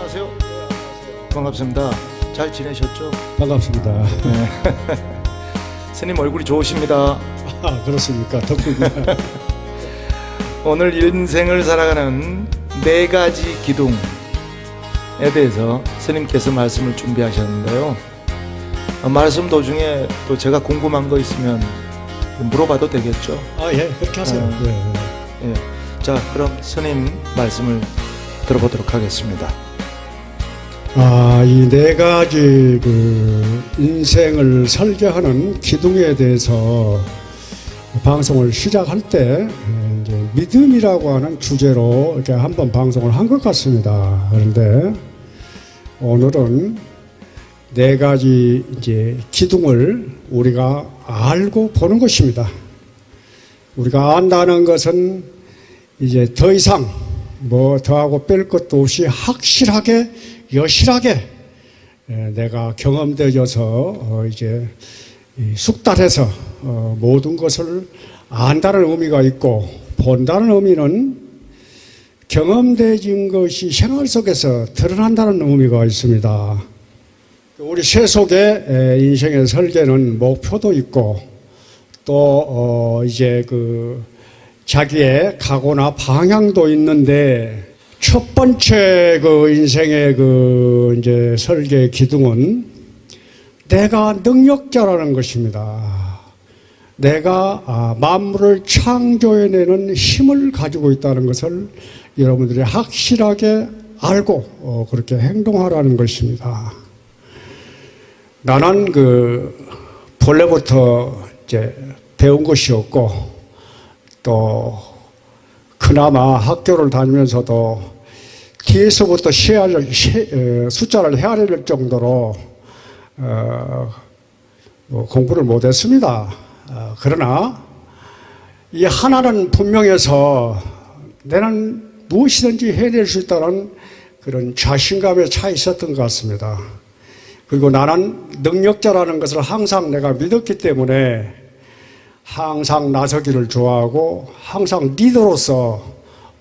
안녕하세요. 반갑습니다. 잘 지내셨죠? 반갑습니다. 네. 스님 얼굴이 좋으십니다. 아, 그렇습니까? 덕분입니다. 오늘 인생을 살아가는 네 가지 기둥에 대해서 스님께서 말씀을 준비하셨는데요. 말씀 도중에 또 제가 궁금한 거 있으면 물어봐도 되겠죠? 아, 예, 그렇게 하세요. 예. 자, 그럼 스님 말씀을 들어보도록 하겠습니다. 아, 이 네 가지 인생을 설계하는 기둥에 대해서 방송을 시작할 때 이제 믿음이라고 하는 주제로 이렇게 한번 방송을 한 것 같습니다. 그런데 오늘은 네 가지 이제 기둥을 우리가 알고 보는 것입니다. 우리가 안다는 것은 이제 더 이상 뭐 더하고 뺄 것도 없이 확실하게 여실하게 내가 경험되어서 이제 숙달해서 모든 것을 안다는 의미가 있고, 본다는 의미는 경험되어진 것이 생활 속에서 드러난다는 의미가 있습니다. 우리 세속의 인생의 설계는 목표도 있고, 또 이제 자기의 각오나 방향도 있는데, 첫 번째 인생의 이제 설계 기둥은 내가 능력자라는 것입니다. 내가 만물을 창조해내는 힘을 가지고 있다는 것을 여러분들이 확실하게 알고 그렇게 행동하라는 것입니다. 나는 본래부터 이제 배운 것이 없고, 또 그나마 학교를 다니면서도 뒤에서부터 숫자를 헤아릴 정도로 공부를 못했습니다. 그러나 이 하나는 분명해서 나는 무엇이든지 해낼 수 있다는 그런 자신감에 차 있었던 것 같습니다. 그리고 나는 능력자라는 것을 항상 내가 믿었기 때문에 항상 나서기를 좋아하고 항상 리더로서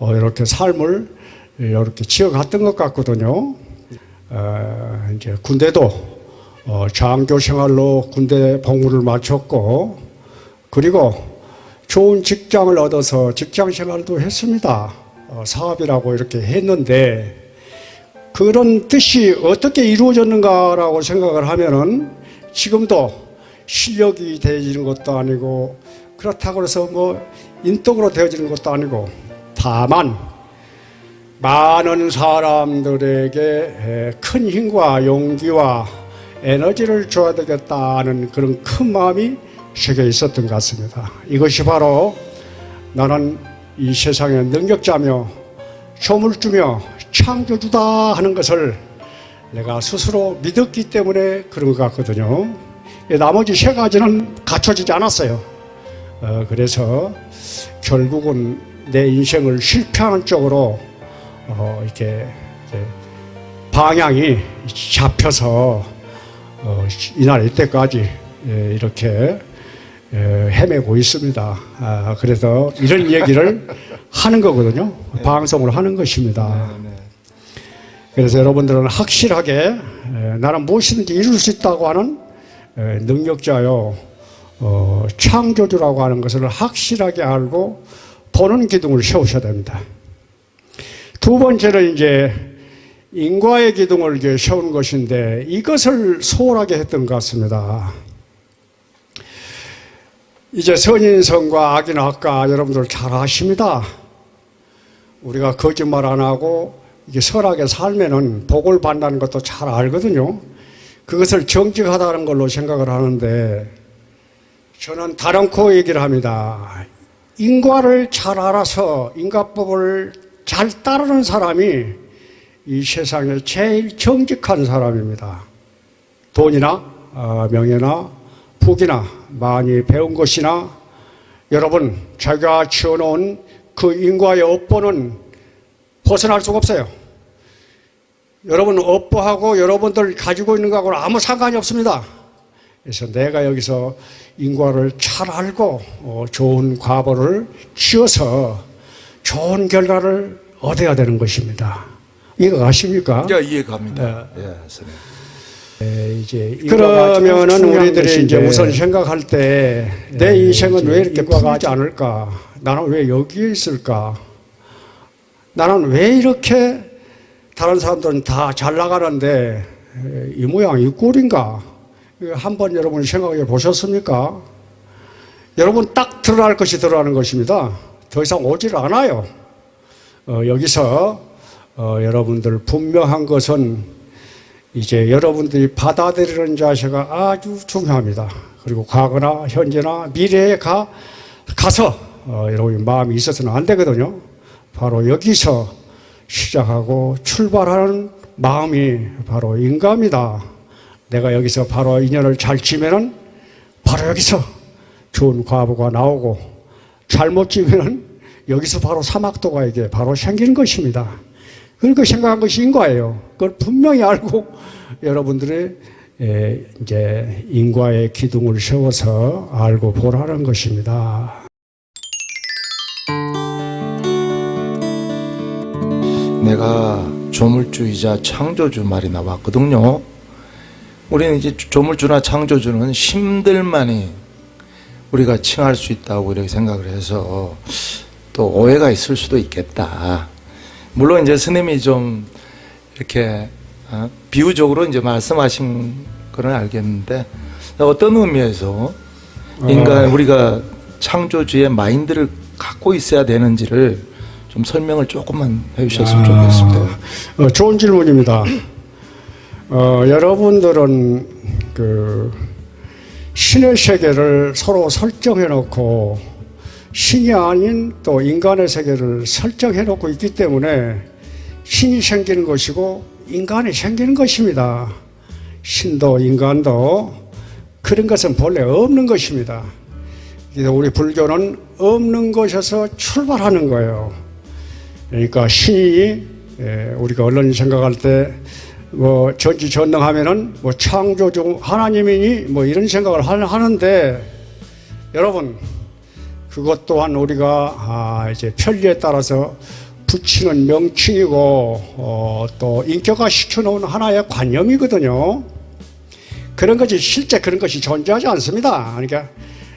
이렇게 삶을 이렇게 지어갔던 것 같거든요. 이제 군대도 장교 생활로 군대 복무를 마쳤고, 그리고 좋은 직장을 얻어서 직장 생활도 했습니다. 사업이라고 이렇게 했는데, 그런 뜻이 어떻게 이루어졌는가라고 생각을 하면은 지금도 실력이 되어지는 것도 아니고, 그렇다고 해서 뭐 인덕으로 되어지는 것도 아니고, 다만 많은 사람들에게 큰 힘과 용기와 에너지를 줘야 되겠다는 그런 큰 마음이 제게 있었던 것 같습니다. 이것이 바로 나는 이 세상의 능력자며 조물주며 창조주다 하는 것을 내가 스스로 믿었기 때문에 그런 것 같거든요. 나머지 세 가지는 갖춰지지 않았어요. 그래서 결국은 내 인생을 실패하는 쪽으로 이렇게 방향이 잡혀서 이날 이때까지 이렇게 헤매고 있습니다. 그래서 이런 얘기를 하는 거거든요. 방송을 하는 것입니다. 그래서 여러분들은 확실하게 나는 무엇이든지 이룰 수 있다고 하는 능력자요, 창조주라고 하는 것을 확실하게 알고 보는 기둥을 세우셔야 됩니다. 두 번째는 이제 인과의 기둥을 세우는 것인데, 이것을 소홀하게 했던 것 같습니다. 이제 선인성과 악인학과 여러분들 잘 아십니다. 우리가 거짓말 안 하고 이게 선하게 살면은 복을 받는다는 것도 잘 알거든요. 그것을 정직하다는 걸로 생각을 하는데, 저는 다른코 얘기를 합니다. 인과를 잘 알아서 인과법을 잘 따르는 사람이 이 세상에 제일 정직한 사람입니다. 돈이나 명예나 부귀나 많이 배운 것이나 여러분 자기가 지어놓은 그 인과의 업보는 벗어날 수가 없어요. 여러분 업보하고 여러분들 가지고 있는 거하고는 아무 상관이 없습니다. 그래서 내가 여기서 인과를 잘 알고 좋은 과보를 지어서 좋은 결과를 얻어야 되는 것입니다. 이거 아십니까? 야, 이해갑니다. 예, 선생님. 이제 그러면은 우리들이 이제 우선 생각할 때 내 인생은 왜 이렇게 풀리지 않을까? 나는 왜 여기에 있을까? 나는 왜 이렇게 다른 사람들은 다 잘 나가는데 이 모양 이 꼴인가? 한번 여러분 생각해 보셨습니까? 여러분 딱 드러날 것이 드러나는 것입니다. 더 이상 오질 않아요. 여기서 여러분들 분명한 것은 이제 여러분들이 받아들이는 자세가 아주 중요합니다. 그리고 과거나 현재나 미래에 가서 여러분이 마음이 있어서는 안 되거든요. 바로 여기서 시작하고 출발하는 마음이 바로 인가입니다. 내가 여기서 바로 인연을 잘 지면은 바로 여기서 좋은 과보가 나오고 잘못 지면은 여기서 바로 사막도가 이게 바로 생기는 것입니다. 그렇게 생각한 것이 인과예요. 그걸 분명히 알고 여러분들의 이제 인과의 기둥을 세워서 알고 보라는 것입니다. 내가 조물주이자 창조주 말이 나왔거든요. 우리는 이제 조물주나 창조주는 신들만이 우리가 칭할 수 있다고 이렇게 생각을 해서 또 오해가 있을 수도 있겠다. 물론 이제 스님이 좀 이렇게 비유적으로 이제 말씀하신 건 알겠는데 어떤 의미에서 인간 우리가 창조주의 마인드를 갖고 있어야 되는지를 좀 설명을 조금만 해주셨으면 좋겠습니다. 좋은 질문입니다. 여러분들은 그 신의 세계를 서로 설정해 놓고 신이 아닌 또 인간의 세계를 설정해 놓고 있기 때문에 신이 생기는 것이고 인간이 생기는 것입니다. 신도 인간도 그런 것은 본래 없는 것입니다. 그래서 우리 불교는 없는 것에서 출발하는 거예요. 그러니까 신이 우리가 언론 생각할 때 뭐 전지전능하면은 뭐 창조주 하나님이니 뭐 이런 생각을 하는데 여러분 그것 또한 우리가 이제 편리에 따라서 붙이는 명칭이고 또 인격화 시켜놓은 하나의 관념이거든요. 그런 것이 실제 그런 것이 존재하지 않습니다. 그러니까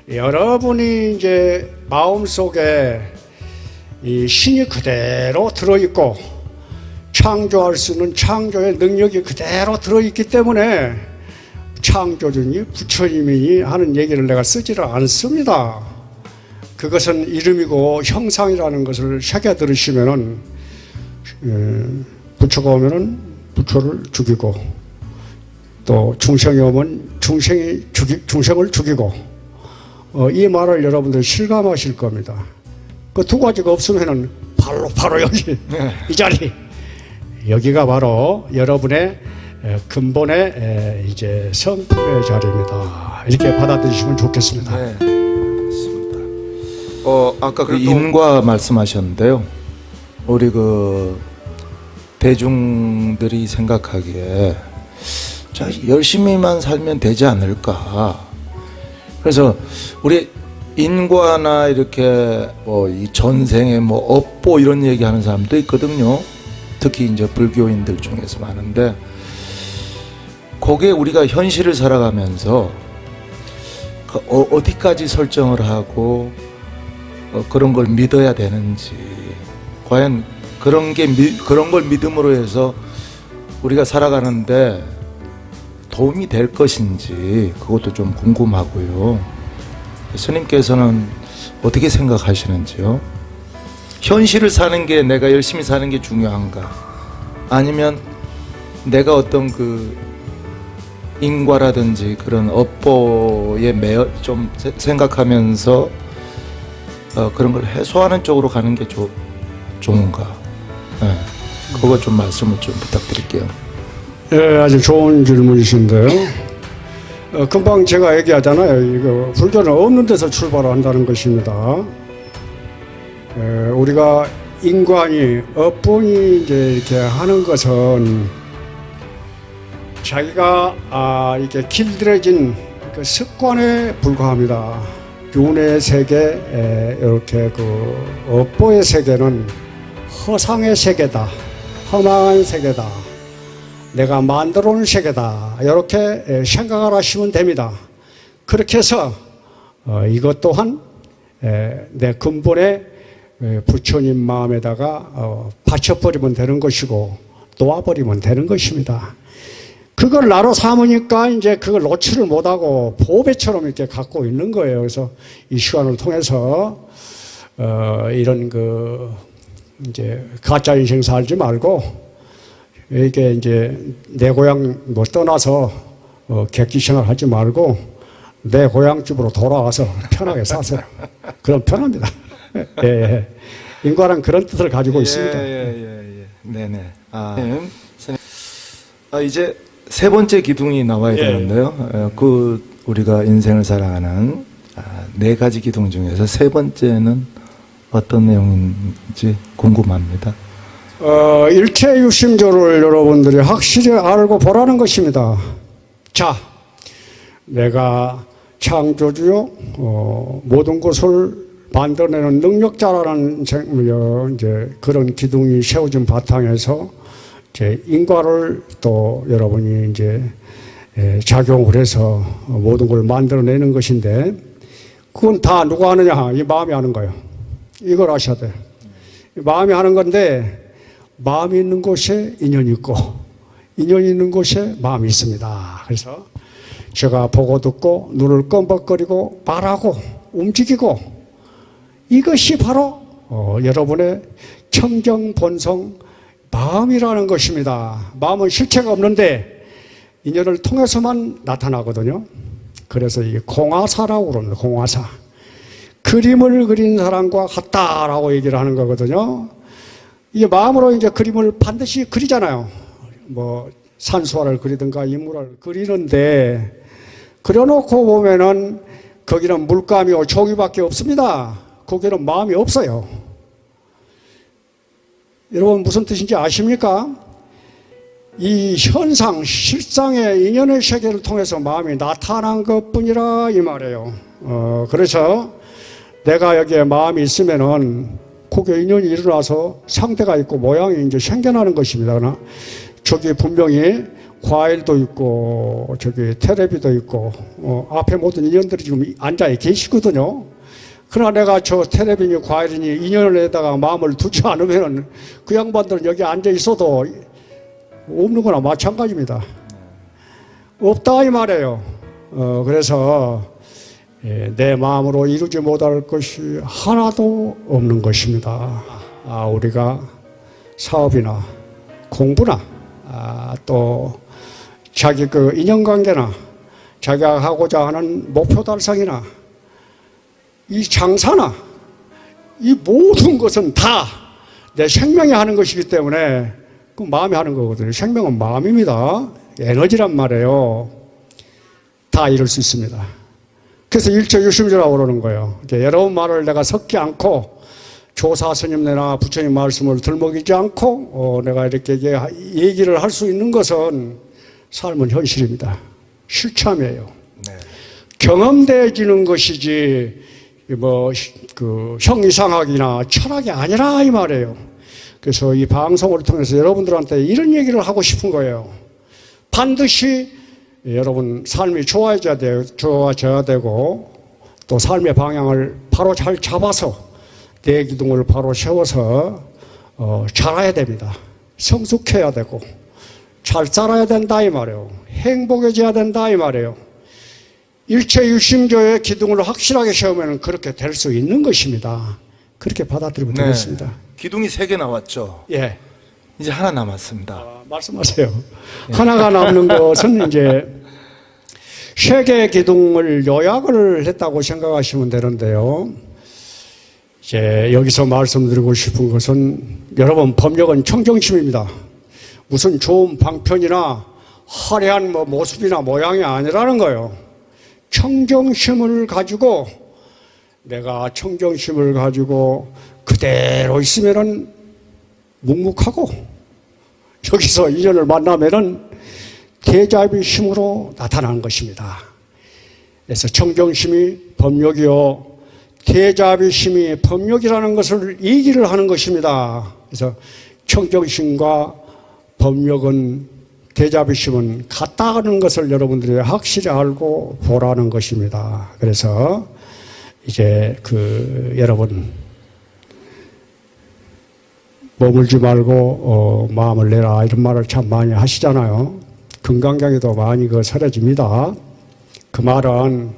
여러분이 이제 마음속에 이 신이 그대로 들어있고 창조할 수 있는 창조의 능력이 그대로 들어있기 때문에 창조주니 부처님이니 하는 얘기를 내가 쓰지를 않습니다. 그것은 이름이고 형상이라는 것을 새겨 들으시면은 부처가 오면은 부처를 죽이고 또 중생이 오면 중생을 죽이고 이 말을 여러분들 실감하실 겁니다. 그 두 가지가 없으면은 바로 여기 이 자리 여기가 바로 여러분의 근본의 이제 성품의 자리입니다. 이렇게 받아들이시면 좋겠습니다. 네, 맞습니다. 아까 그 인과 말씀하셨는데요. 우리 그 대중들이 생각하기에 자, 열심히만 살면 되지 않을까. 그래서 우리 인과나 이렇게 뭐 이 전생에 뭐 업보 이런 얘기하는 사람도 있거든요. 특히 이제 불교인들 중에서 많은데 거기에 우리가 현실을 살아가면서 어디까지 설정을 하고 그런 걸 믿어야 되는지 과연 그런 걸 믿음으로 해서 우리가 살아가는데 도움이 될 것인지 그것도 좀 궁금하고요. 스님께서는 어떻게 생각하시는지요? 현실을 사는 게 내가 열심히 사는 게 중요한가? 아니면 내가 어떤 그 인과라든지 그런 업보에 매여 좀 생각하면서 그런 걸 해소하는 쪽으로 가는 게 좋은가? 네. 그거 좀 말씀을 좀 부탁드릴게요. 예, 아주 좋은 질문이신데요. 금방 제가 얘기하잖아요. 이거 불교는 없는 데서 출발한다는 것입니다. 우리가 인간이 업본이 이제 이렇게 하는 것은 자기가 이렇게 길들여진 그 습관에 불과합니다. 윤의 세계, 이렇게 그 업보의 세계는 허상의 세계다. 허망한 세계다. 내가 만들어 놓은 세계다. 이렇게 생각을 하시면 됩니다. 그렇게 해서 이것 또한 내 근본의 부처님 마음에다가 바쳐버리면 되는 것이고 놓아버리면 되는 것입니다. 그걸 나로 삼으니까 이제 그걸 놓지를 못하고 보배처럼 이렇게 갖고 있는 거예요. 그래서 이 시간을 통해서 이런 이제 가짜 인생 살지 말고 이렇게 이제 내 고향 뭐 떠나서 객지 생활 하지 말고 내 고향집으로 돌아와서 편하게 사세요. 그럼 편합니다. 예. 인과란 그런 뜻을 가지고 있습니다. 네네. 이제 세 번째 기둥이 나와야 되는데요. 우리가 인생을 살아가는 네 가지 기둥 중에서 세 번째는 어떤 내용인지 궁금합니다. 일체유심조를 여러분들이 확실히 알고 보라는 것입니다. 자, 내가 창조주요, 모든 것을 만들어내는 능력자라는 이제 그런 기둥이 세워진 바탕에서 이제 인과를 또 여러분이 이제 작용을 해서 모든 걸 만들어내는 것인데 그건 다 누가 하느냐? 이 마음이 하는 거예요. 이걸 아셔야 돼요. 마음이 하는 건데 마음이 있는 곳에 인연이 있고 인연이 있는 곳에 마음이 있습니다. 그래서 제가 보고 듣고 눈을 껌벅거리고 말하고 움직이고 이것이 바로 여러분의 청정본성 마음이라는 것입니다. 마음은 실체가 없는데 인연을 통해서만 나타나거든요. 그래서 이게 공화사라고 그럽니다. 공화사. 그림을 그린 사람과 같다라고 얘기를 하는 거거든요. 이게 마음으로 이제 그림을 반드시 그리잖아요. 뭐 산수화를 그리든가 인물을 그리는데 그려놓고 보면은 거기는 물감이고 종이밖에 없습니다. 거기는 마음이 없어요. 여러분 무슨 뜻인지 아십니까? 이 현상, 실상의 인연의 세계를 통해서 마음이 나타난 것뿐이라 이 말이에요. 그래서 내가 여기에 마음이 있으면은 거기에 인연이 일어나서 상대가 있고 모양이 이제 생겨나는 것입니다. 그러나 저기 분명히 과일도 있고 저기 테레비도 있고 앞에 모든 인연들이 지금 앉아 계시거든요. 그러나 내가 저 테레비니 과일이니 인연에다가 마음을 두지 않으면 그 양반들은 여기 앉아 있어도 없는 거나 마찬가지입니다. 없다 이 말이에요. 그래서 내 마음으로 이루지 못할 것이 하나도 없는 것입니다. 우리가 사업이나 공부나 또 자기 그 인연관계나 자기가 하고자 하는 목표 달성이나 이 장사나 이 모든 것은 다 내 생명이 하는 것이기 때문에 그 마음이 하는 거거든요. 생명은 마음입니다. 에너지란 말이에요. 다 이룰 수 있습니다. 그래서 일체유심조라고 그러는 거예요. 여러분 말을 내가 섞지 않고 조사 스님네나 부처님 말씀을 들먹이지 않고 내가 이렇게 얘기를 할 수 있는 것은 삶은 현실입니다. 실참이에요. 네. 경험되어지는 것이지 형이상학이나 철학이 아니라 이 말이에요. 그래서 이 방송을 통해서 여러분들한테 이런 얘기를 하고 싶은 거예요. 반드시 여러분 삶이 좋아져야 되고 또 삶의 방향을 바로 잘 잡아서 내 기둥을 바로 세워서 자라야 됩니다. 성숙해야 되고 잘 살아야 된다 이 말이에요. 행복해져야 된다 이 말이에요. 일체유심조의 기둥을 확실하게 세우면 그렇게 될 수 있는 것입니다. 그렇게 받아들이면 되겠습니다. 기둥이 3개 나왔죠? 예. 이제 하나 남았습니다. 말씀하세요. 하나가 남는 것은 이제 3개의 기둥을 요약을 했다고 생각하시면 되는데요. 이제 여기서 말씀드리고 싶은 것은 여러분 법력은 청정심입니다. 무슨 좋은 방편이나 화려한 모습이나 모양이 아니라는 거예요. 청정심을 가지고 내가 청정심을 가지고 그대로 있으면은 묵묵하고 여기서 인연을 만나면은 대자비 힘으로 나타나는 것입니다. 그래서 청정심이 법력이요 대자비 힘이 법력이라는 것을 얘기를 하는 것입니다. 그래서 청정심과 법력은 대자비심은 같다는 것을 여러분들이 확실히 알고 보라는 것입니다. 그래서 이제 여러분 머물지 말고 마음을 내라 이런 말을 참 많이 하시잖아요. 금강경에도 많이 사려집니다. 그 말은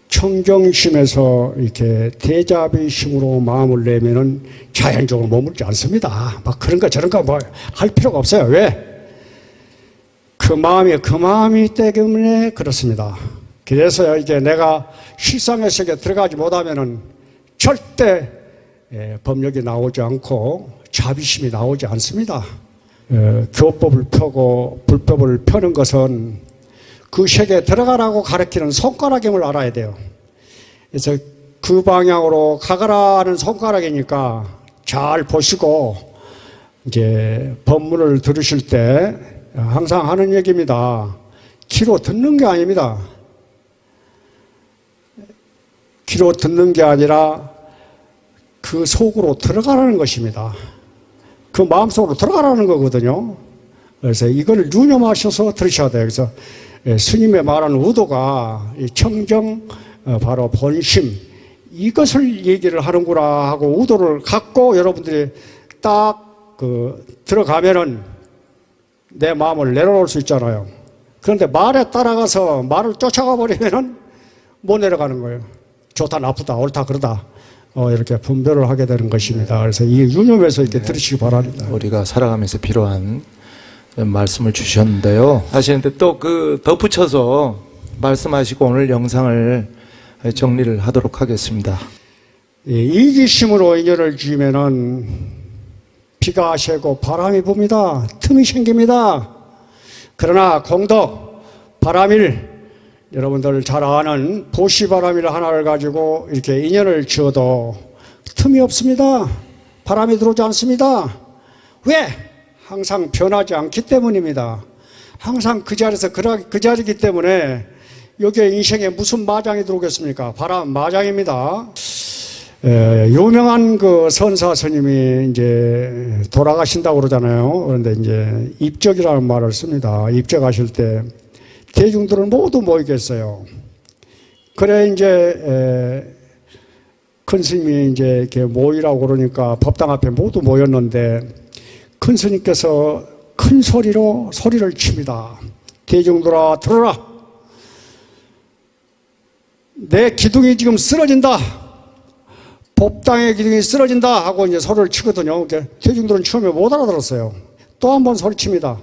청정심에서 이렇게 대자비심으로 마음을 내면은 자연적으로 머물지 않습니다. 막 그런 거 저런 거 뭐 할 필요가 없어요. 왜? 그 마음이 때문에 그렇습니다. 그래서 이게 내가 실상의 세계에 들어가지 못하면은 절대 법력이 나오지 않고 자비심이 나오지 않습니다. 교법을 펴고 불법을 펴는 것은 그 세계에 들어가라고 가르치는 손가락임을 알아야 돼요. 그래서 그 방향으로 가거라는 손가락이니까 잘 보시고 이제 법문을 들으실 때 항상 하는 얘기입니다. 귀로 듣는 게 아닙니다. 귀로 듣는 게 아니라 그 속으로 들어가라는 것입니다. 그 마음속으로 들어가라는 거거든요. 그래서 이걸 유념하셔서 들으셔야 돼요. 그래서 스님의 말하는 의도가 청정, 바로 본심, 이것을 얘기를 하는구나 하고 의도를 갖고 여러분들이 딱 들어가면은 내 마음을 내려놓을 수 있잖아요. 그런데 말에 따라가서 말을 쫓아가 버리면은 못 내려가는 거예요. 좋다, 나쁘다, 옳다, 그러다. 이렇게 분별을 하게 되는 것입니다. 그래서 이 유념해서 이렇게 들으시기 바랍니다. 우리가 살아가면서 필요한 말씀을 주셨는데요. 하시는데 또 덧붙여서 말씀하시고 오늘 영상을 정리를 하도록 하겠습니다. 이기심으로 인연을 지으면은 비가 새고 바람이 붑니다. 틈이 생깁니다. 그러나 공덕, 바람일, 여러분들 잘 아는 보시바람일 하나를 가지고 이렇게 인연을 지어도 틈이 없습니다. 바람이 들어오지 않습니다. 왜? 항상 변하지 않기 때문입니다. 항상 그 자리에서 그 자리이기 때문에 여기에 인생에 무슨 마장이 들어오겠습니까? 바람 마장입니다. 유명한 선사 스님이 이제 돌아가신다고 그러잖아요. 그런데 이제 입적이라는 말을 씁니다. 입적하실 때 대중들은 모두 모이겠어요. 그래 이제 큰 스님이 이제 이렇게 모이라고 그러니까 법당 앞에 모두 모였는데 큰 스님께서 큰 소리로 소리를 칩니다. 대중들아 들어라. 내 기둥이 지금 쓰러진다. 법당의 기둥이 쓰러진다 하고 이제 소리를 치거든요. 대중들은 처음에 못 알아들었어요. 또 한 번 소리칩니다.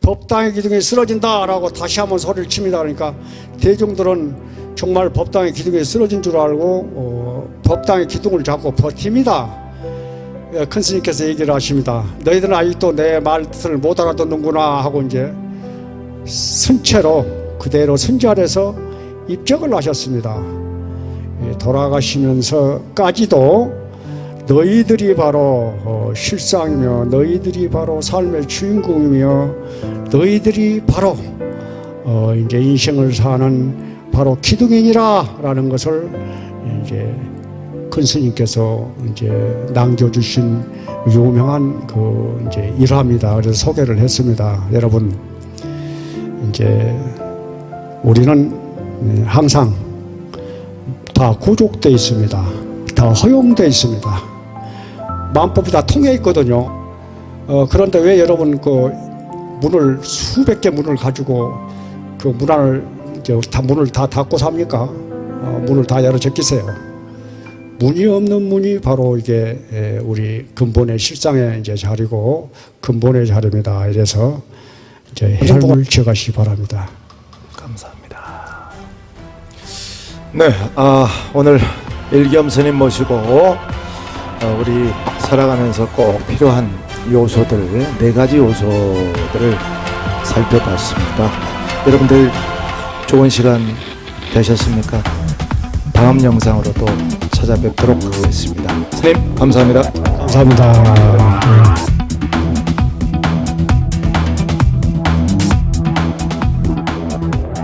법당의 기둥이 쓰러진다라고 다시 한번 소리를 칩니다. 그러니까 대중들은 정말 법당의 기둥이 쓰러진 줄 알고 법당의 기둥을 잡고 버팁니다. 큰 스님께서 얘기를 하십니다. 너희들은 아직도 내 말을 못 알아듣는구나 하고 이제 선체로 그대로 선자리에서 입적을 하셨습니다. 돌아가시면서까지도 너희들이 바로 실상이며 너희들이 바로 삶의 주인공이며 너희들이 바로 이제 인생을 사는 바로 기둥이니라라는 것을 이제 큰 스님께서 이제 남겨주신 유명한 이제 일화입니다. 그래서 소개를 했습니다. 여러분 이제 우리는 항상 다 구족되어 있습니다. 다 허용되어 있습니다. 만법이 다 통해 있거든요. 그런데 왜 여러분 문을 수백 개 문을 가지고 문 안을 문을 다 닫고 삽니까? 문을 다 열어 제끼세요. 문이 없는 문이 바로 이게 우리 근본의 실상의 이제 자리고 근본의 자리입니다. 이래서 이제 행복을 지어가시기 바랍니다. 감사합니다. 네, 오늘 일겸 스님 모시고 우리 살아가면서 꼭 필요한 요소들, 4가지 요소들을 살펴봤습니다. 여러분들 좋은 시간 되셨습니까? 다음 영상으로 또 찾아뵙도록 하겠습니다. 스님 감사합니다. 감사합니다.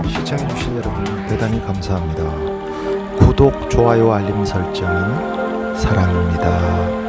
시청해주신 여러분 대단히 감사합니다. 구독, 좋아요, 알림 설정은 사랑입니다.